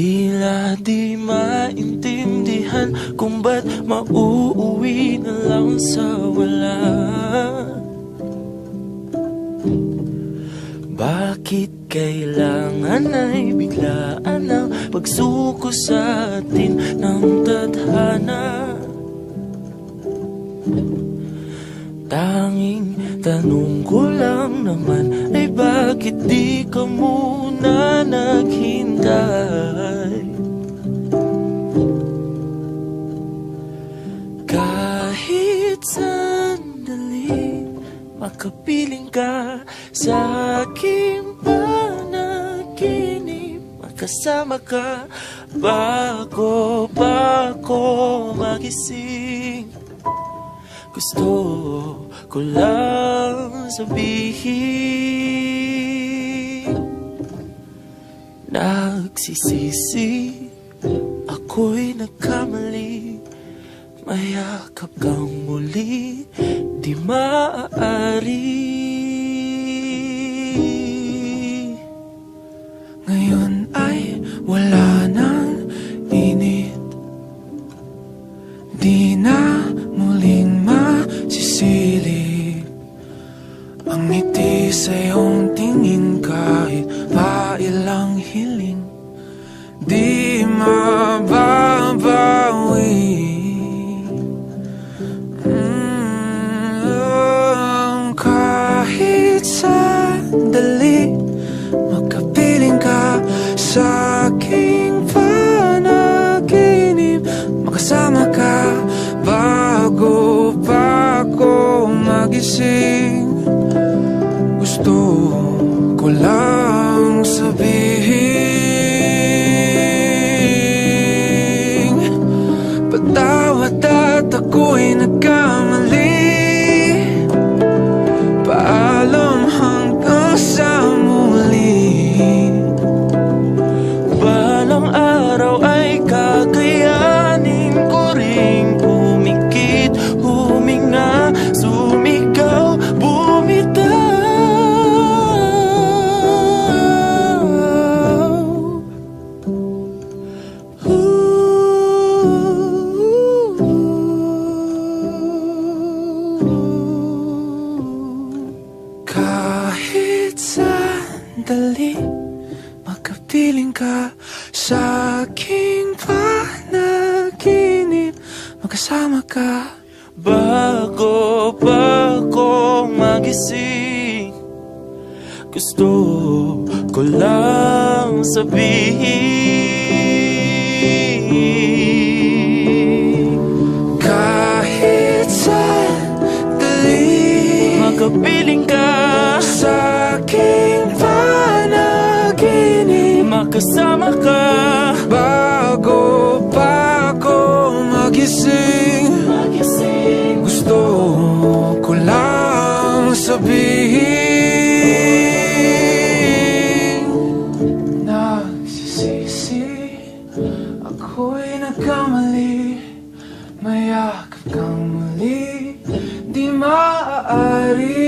Tila di maintindihan kung ba't mauuwi na lang sa wala. Bakit kailangan ay biglaan ang pagsuko sa atin ng tadhana? Tanging tanong ko lang naman ay bakit di ka muna naghintay? Kahit sandali makapiling ka sa aking panaginip, makasama ka bago pa ako magising. Gusto ko lang sabihin, nagsisisi, ako'y nagkamali. Mayakap kang muli, di maaari. Ngayon ay wala nang init, di na muling masisilip ang ngiti sa iyong tingin. Kahit pa ilang hiling, di mababawi. Kahit sandali makapiling ka sa aking panaginip, makasama ka bago pa ako magising. Gusto ko lang sabihin, patawad at ako'y nagkamali. Paalam hanggang sa muli. Balang araw ay kakayanin ko ring pumikit, huminga, sumigaw, bumitaw. Kahit sandali makapiling ka sa aking panaginip, makasama ka Bago pa ako magising. Gusto ko lang sabihin, kahit sandali makapiling ka sa aking panaginip, makasama ka bago pa ako magising. Gusto ko lang sabihin, nagsisisi, ako'y nagkamali. Mayakap kang muli, di maaari.